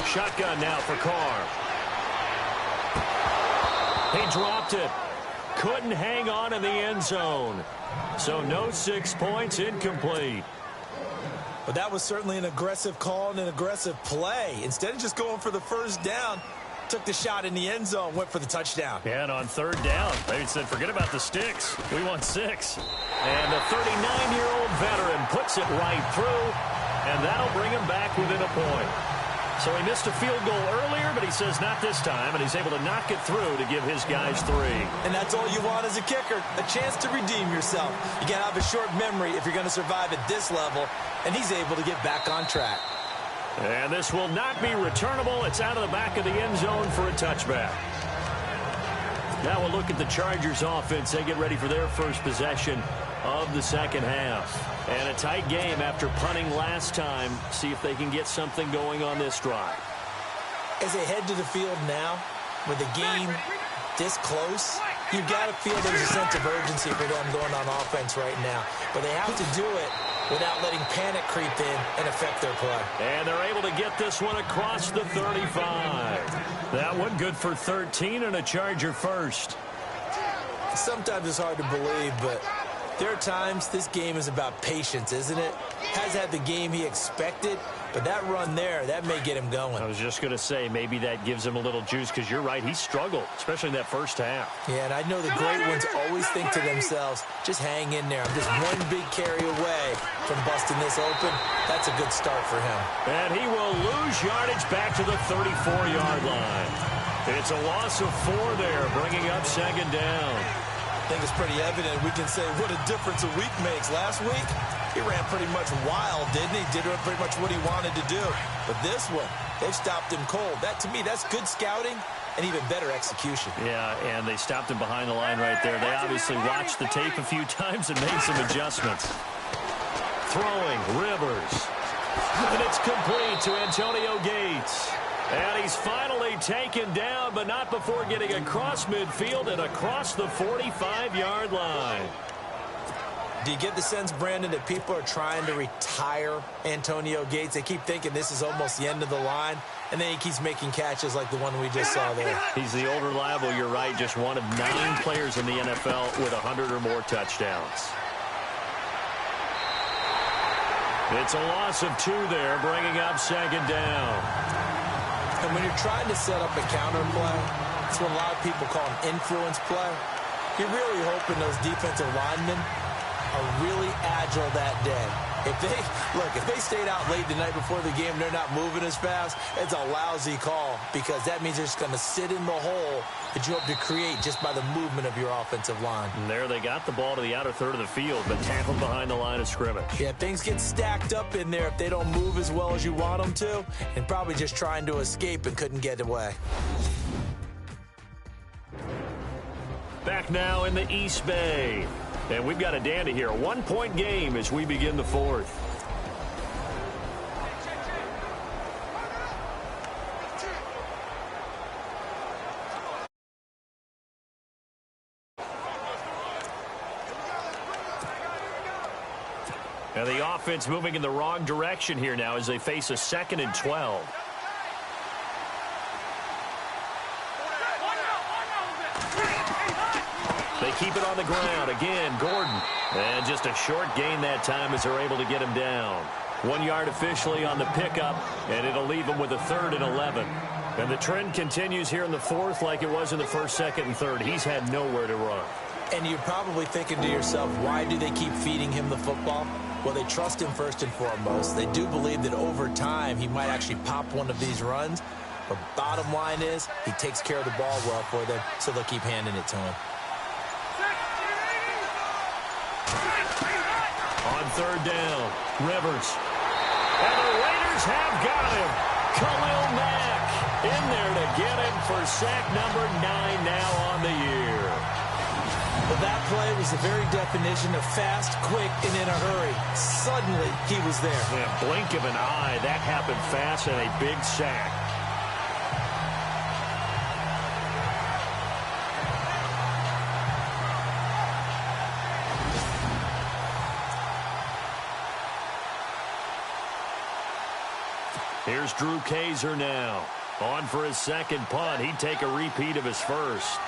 Shotgun now for Carr. He dropped it. Couldn't hang on in the end zone. So no 6 points, incomplete.
But that was certainly an aggressive call and an aggressive play. Instead of just going for the first down, took the shot in the end zone, went for the touchdown.
Yeah, and on 3rd down, they said, forget about the sticks. We want 6. And the 39-year-old veteran puts it right through, and that'll bring him back within a point. So he missed a field goal earlier, but he says not this time, and he's able to knock it through to give his guys 3.
And that's all you want as a kicker, a chance to redeem yourself. You got to have a short memory if you're going to survive at this level, and he's able to get back on track.
And this will not be returnable. It's out of the back of the end zone for a touchback. Now we'll look at the Chargers offense. They get ready for their first possession of the second half. And a tight game after punting last time. See if they can get something going on this drive.
As they head to the field now, with the game this close, you've got to feel there's a sense of urgency for them going on offense right now. But they have to do it without letting panic creep in and affect their play.
And they're able to get this one across the 35. That one good for 13 and a Charger first.
Sometimes it's hard to believe, but There are times this game is about patience, isn't it? Has had the game he expected, but that run there, that may get him going.
I was just going to say, maybe that gives him a little juice, because you're right, he struggled, especially in that first half.
Yeah, and I know the great ones always think to themselves, just hang in there. I'm just one big carry away from busting this open. That's a good start for him.
And he will lose yardage back to the 34-yard line. It's a loss of 4 there, bringing up second down.
I think it's pretty evident. We can say what a difference a week makes. Last week, he ran pretty much wild, didn't he? Did pretty much what he wanted to do. But this one, they've stopped him cold. That, to me, that's good scouting and even better execution.
Yeah, and they stopped him behind the line right there. They obviously watched the tape a few times and made some adjustments. Throwing, Rivers. And it's complete to Antonio Gates. And he's finally taken down, but not before getting across midfield and across the 45-yard line.
Do you get the sense, Brandon, that people are trying to retire Antonio Gates? They keep thinking this is almost the end of the line, and then he keeps making catches like the one we just saw there.
He's the old reliable, you're right, just one of 9 players in the NFL with 100 or more touchdowns. It's a loss of 2 there, bringing up second down.
And when you're trying to set up a counter play, it's what a lot of people call an influence play. You're really hoping those defensive linemen are really agile that day. If they stayed out late the night before the game, they're not moving as fast, it's a lousy call, because that means they're just going to sit in the hole that you hope to create just by the movement of your offensive line.
And there they got the ball to the outer third of the field, but tackled behind the line of scrimmage.
Yeah, things get stacked up in there if they don't move as well as you want them to, and probably just trying to escape and couldn't get away.
Back now in the East Bay. And we've got a dandy here. A 1-point game as we begin the 4th. And the offense moving in the wrong direction here now as they face a 2nd and 12. They keep it on the ground. Again, Gordon. And just a short gain that time as they're able to get him down. 1 yard officially on the pickup, and it'll leave him with a 3rd and 11. And the trend continues here in the 4th like it was in the 1st, 2nd, and 3rd. He's had nowhere to run.
And you're probably thinking to yourself, why do they keep feeding him the football? Well, they trust him first and foremost. They do believe that over time he might actually pop one of these runs. But bottom line is he takes care of the ball well for them, so they'll keep handing it to him.
On 3rd down, Rivers. And the Raiders have got him. Khalil Mack in there to get him for sack number 9 now on the year.
Well, that play was the very definition of fast, quick, and in a hurry. Suddenly, he was there.
Yeah, blink of an eye. That happened fast and a big sack. Here's Drew Kaiser now. On for his 2nd punt. He'd take a repeat of his 1st.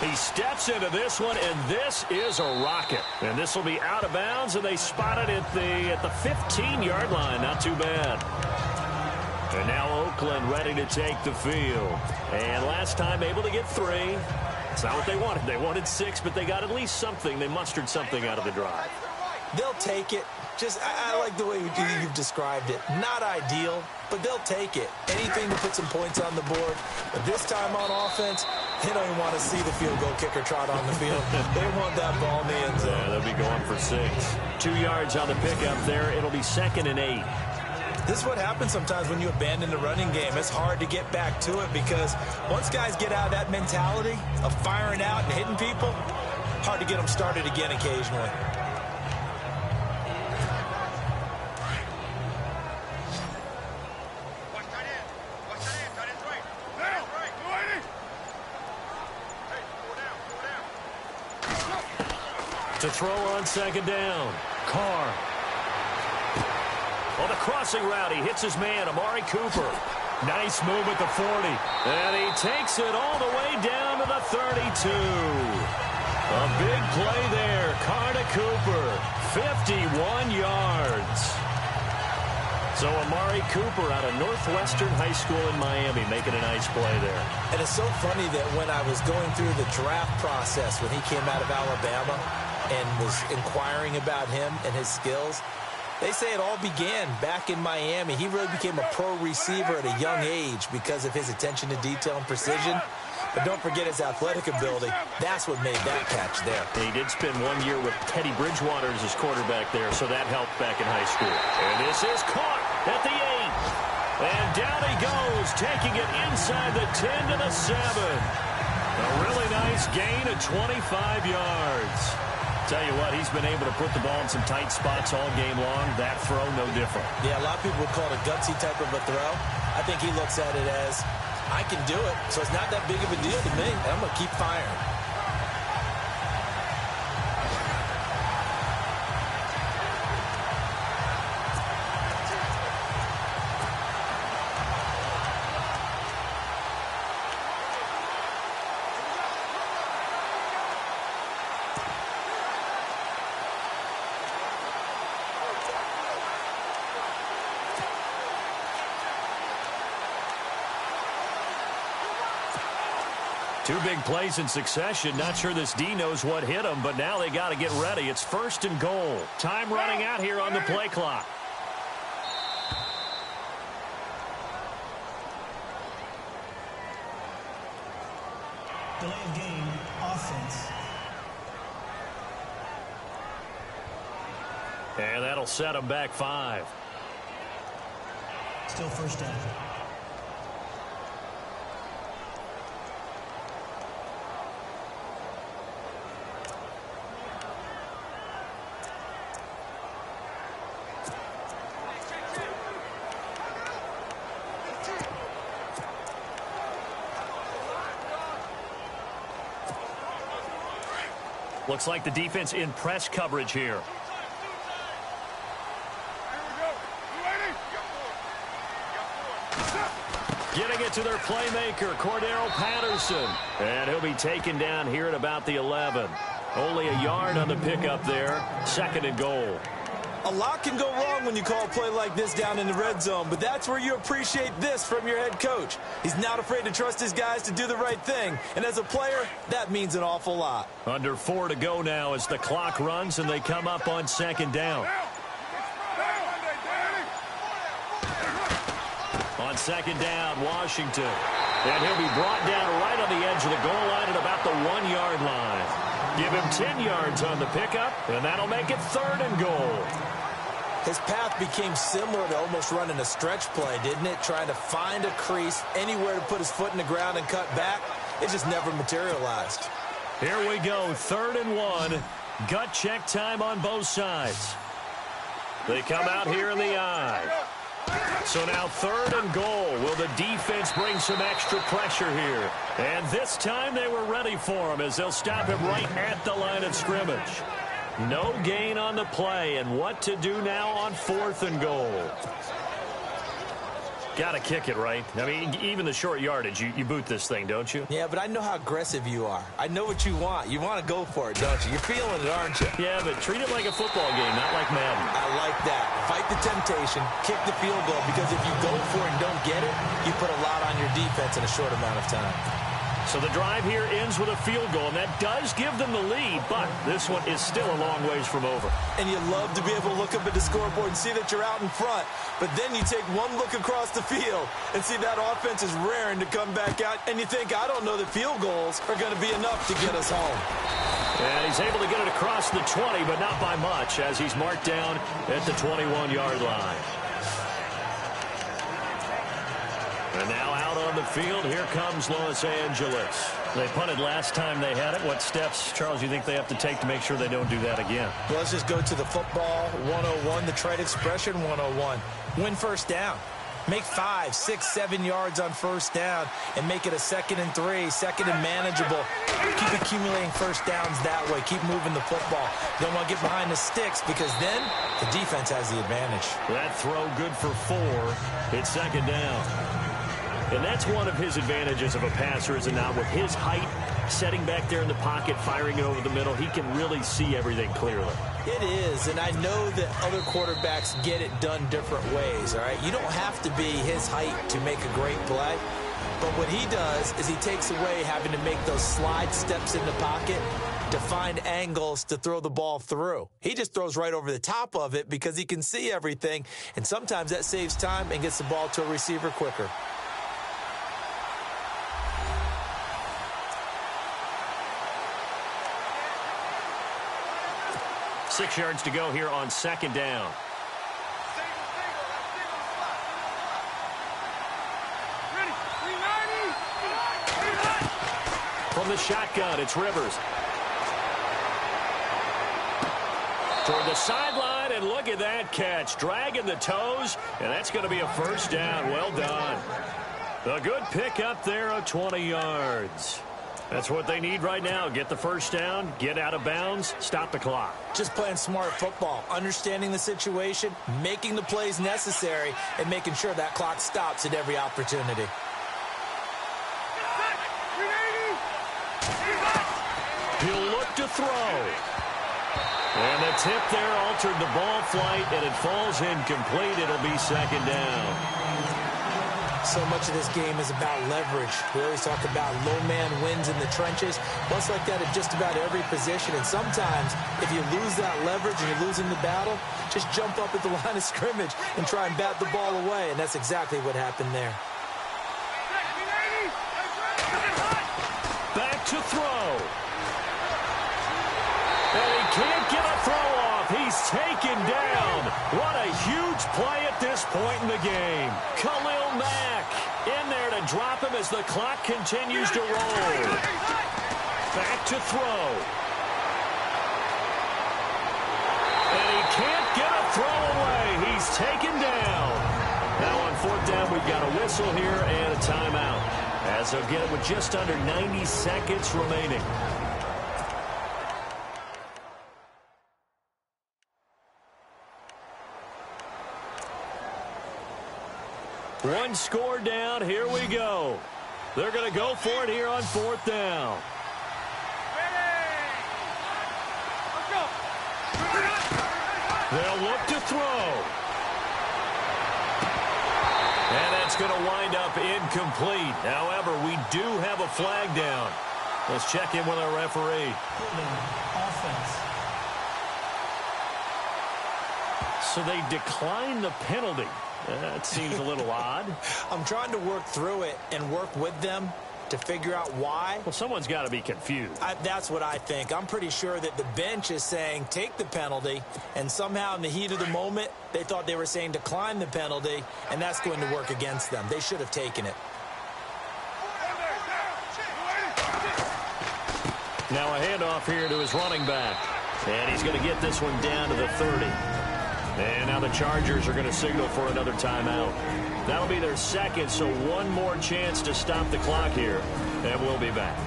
He steps into this one, and this is a rocket. And this will be out of bounds, and they spot it at the 15-yard line. Not too bad. And now Oakland ready to take the field. And last time able to get 3. It's not what they wanted. They wanted 6, but they got at least something. They mustered something out of the drive.
They'll take it. I like the way you've described it. Not ideal, but they'll take it. Anything to put some points on the board. But this time on offense, they don't even want to see the field goal kicker trot on the field. They want that ball in the end zone.
Yeah, they'll be going for 6. 2 yards on the pickup there. It'll be 2nd and 8.
This is what happens sometimes when you abandon the running game. It's hard to get back to it because once guys get out of that mentality of firing out and hitting people, hard to get them started again occasionally.
To throw on 2nd down. Carr. On the crossing route, he hits his man, Amari Cooper. Nice move at the 40. And he takes it all the way down to the 32. A big play there. Carter Cooper, 51 yards. So Amari Cooper out of Northwestern High School in Miami making a nice play there.
And it's so funny that when I was going through the draft process when he came out of Alabama and was inquiring about him and his skills, they say it all began back in Miami. He really became a pro receiver at a young age because of his attention to detail and precision. But don't forget his athletic ability. That's what made that catch there.
He did spend 1 year with Teddy Bridgewater as his quarterback there, so that helped back in high school. And this is caught at the 8. And down he goes, taking it inside the 10 to the 7. A really nice gain of 25 yards. Tell you what, he's been able to put the ball in some tight spots all game long. That throw, no different.
Yeah, a lot of people would call it a gutsy type of a throw. I think he looks at it as, I can do it, so it's not that big of a deal to me, and I'm going to keep firing.
Two big plays in succession. Not sure this D knows what hit him, but now they got to get ready. It's 1st and goal. Time running out here on the play clock.
Delay of game, offense.
And that'll set him back 5.
Still first down.
Looks like the defense in press coverage here. Getting it to their playmaker, Cordero Patterson. And he'll be taken down here at about the 11. Only a yard on the pickup there. 2nd and goal.
A lot can go wrong when you call a play like this down in the red zone, but that's where you appreciate this from your head coach. He's not afraid to trust his guys to do the right thing, and as a player, that means an awful lot.
Under 4 to go now as the clock runs and they come up on 2nd down. On 2nd down, Washington. And he'll be brought down right on the edge of the goal line at about the 1-yard line. Give him 10 yards on the pickup, and that'll make it 3rd and goal.
His path became similar to almost running a stretch play, didn't it? Trying to find a crease, anywhere to put his foot in the ground and cut back. It just never materialized.
Here we go, 3rd and 1. Gut check time on both sides. They come out here in the I. So now 3rd and goal. Will the defense bring some extra pressure here? And this time they were ready for him as they'll stop him right at the line of scrimmage. No gain on the play, and what to do now on 4th and goal? Got to kick it, right? I mean, even the short yardage, you boot this thing, don't you?
Yeah, but I know how aggressive you are. I know what you want. You want to go for it, don't you? You're feeling it, aren't you?
Yeah, but treat it like a football game, not like Madden.
I like that. Fight the temptation, kick the field goal, because if you go for it and don't get it, you put a lot on your defense in a short amount of time.
So the drive here ends with a field goal, and that does give them the lead, but this one is still a long ways from over.
And you love to be able to look up at the scoreboard and see that you're out in front, but then you take one look across the field and see that offense is raring to come back out, and you think, I don't know that field goals are going to be enough to get us home.
And he's able to get it across the 20, but not by much, as he's marked down at the 21-yard line. And now out on the field, here comes Los Angeles. They punted last time they had it. What steps, Charles, you think they have to take to make sure they don't do that again?
Well, let's just go to the football 101, the trade expression 101. Win first down. Make 5, 6, 7 yards on first down and make it a 2nd and 3, 2nd and manageable. Keep accumulating first downs that way. Keep moving the football. Don't want to get behind the sticks because then the defense has the advantage.
That throw good for 4. It's 2nd down. And that's one of his advantages of a passer, is it not? With his height Setting back there in the pocket, firing it over the middle, he can really see everything clearly.
It is, and I know that other quarterbacks get it done different ways, all right? You don't have to be his height to make a great play, but what he does is he takes away having to make those slide steps in the pocket to find angles to throw the ball through. He just throws right over the top of it because he can see everything, and sometimes that saves time and gets the ball to a receiver quicker.
Six yards to go here on second down. From the shotgun, it's Rivers. Toward the sideline, and look at that catch. Dragging the toes, and that's going to be a first down. Well done. A good pick up there of 20 yards. That's what they need right now. Get the first down, get out of bounds, stop the clock.
Just playing smart football, understanding the situation, making the plays necessary, and making sure that clock stops at every opportunity.
He'll look to throw. And the tip there altered the ball flight, and it falls incomplete. It'll be second down.
So much of this game is about leverage. We always talk about low man wins in the trenches. Well, it's like that at just about every position. And sometimes, if you lose that leverage and you're losing the battle, just jump up at the line of scrimmage and try and bat the ball away. And that's exactly what happened there.
Back to throw. And he can't get a throw off. He's taken down. What a huge play at this point in the game. Khalil Mack in there to drop him as the clock continues to roll. Back to throw. And he can't get a throw away. He's taken down. Now on fourth down, we've got a whistle here and a timeout, as they'll get it with just under 90 seconds remaining. One score down. Here we go. They're going to go for it here on fourth down. They'll look to throw. And that's going to wind up incomplete. However, we do have a flag down. Let's check in with our referee.
Offense.
So they decline the penalty. That seems a little odd.
I'm trying to work through it and work with them to figure out why.
Well, someone's got to be confused.
That's what I think. I'm pretty sure that the bench is saying take the penalty, and somehow in the heat of the moment, they thought they were saying decline the penalty, and that's going to work against them. They should have taken it.
Now a handoff here to his running back. And he's going to get this one down to the 30. And now the Chargers are going to signal for another timeout. That'll be their second, so one more chance to stop the clock here. And we'll be back.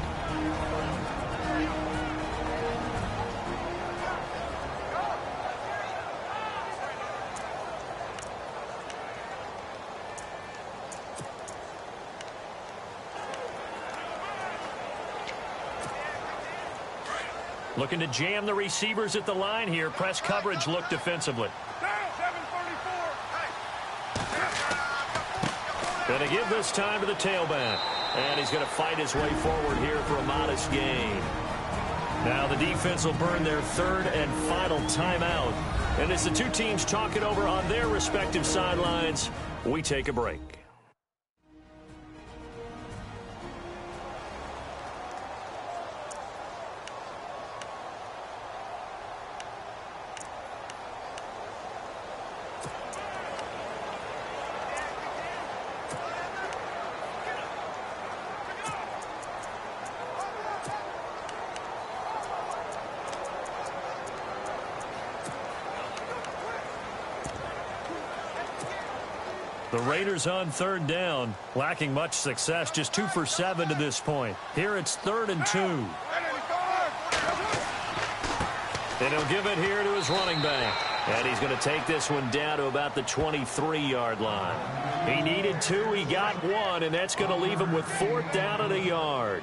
Looking to jam the receivers at the line here. Press coverage look defensively. Going to give this time to the tailback. And he's going to fight his way forward here for a modest gain. Now the defense will burn their third and final timeout. And as the two teams talk it over on their respective sidelines, we take a break. The Raiders on third down, lacking much success, just 2 for 7 to this point. Here it's 3rd and 2. And he'll give it here to his running back. And he's going to take this one down to about the 23-yard line. He needed 2, he got 1, and that's going to leave him with 4th down and a yard.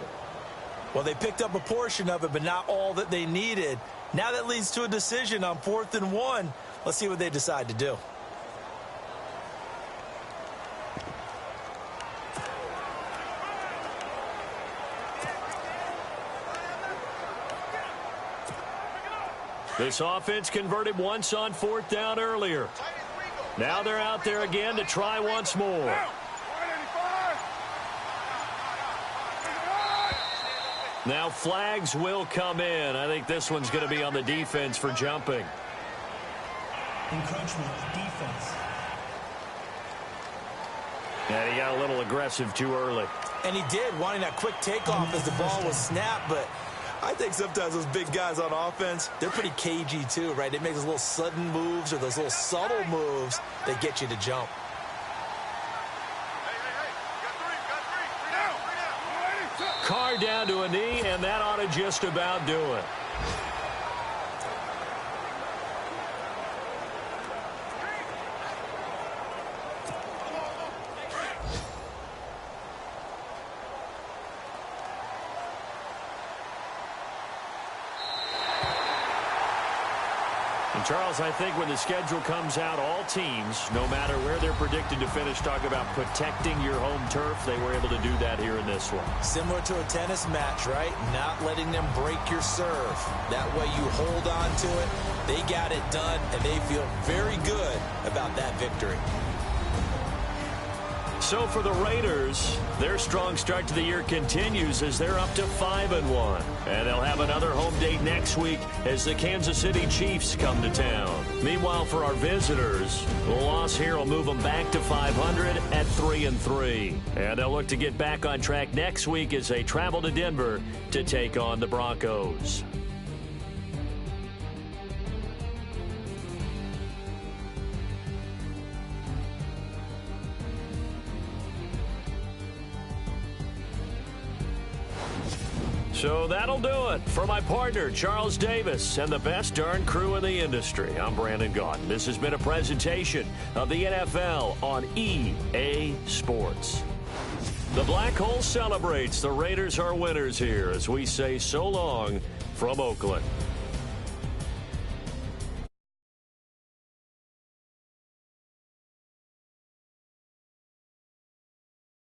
Well, they picked up a portion of it, but not all that they needed. Now that leads to a decision on 4th and 1. Let's see what they decide to do.
This offense converted once on 4th down earlier. Now they're out there again to try once more. Now flags will come in. I think this one's going to be on the defense for jumping.
Encroachment, defense.
And he got a little aggressive too early.
And he did, wanting that quick takeoff as the ball was snapped. But I think sometimes those big guys on offense, they're pretty cagey too, right? They make those little sudden moves or those little subtle moves that get you to jump.
Carr down to a knee, and that ought to just about do it. And Charles, I think when the schedule comes out, all teams, no matter where they're predicted to finish, talk about protecting your home turf. They were able to do that here in this one.
Similar to a tennis match, right? Not letting them break your serve. That way you hold on to it. They got it done, and they feel very good about that victory.
So for the Raiders, their strong start to the year continues as they're up to 5-1. And they'll have another home date next week as the Kansas City Chiefs come to town. Meanwhile, for our visitors, the loss here will move them back to 500 at 3-3. And they'll look to get back on track next week as they travel to Denver to take on the Broncos. So that'll do it for my partner, Charles Davis, and the best darn crew in the industry. I'm Brandon Gaudin. This has been a presentation of the NFL on EA Sports. The Black Hole celebrates. The Raiders are winners here as we say so long from Oakland.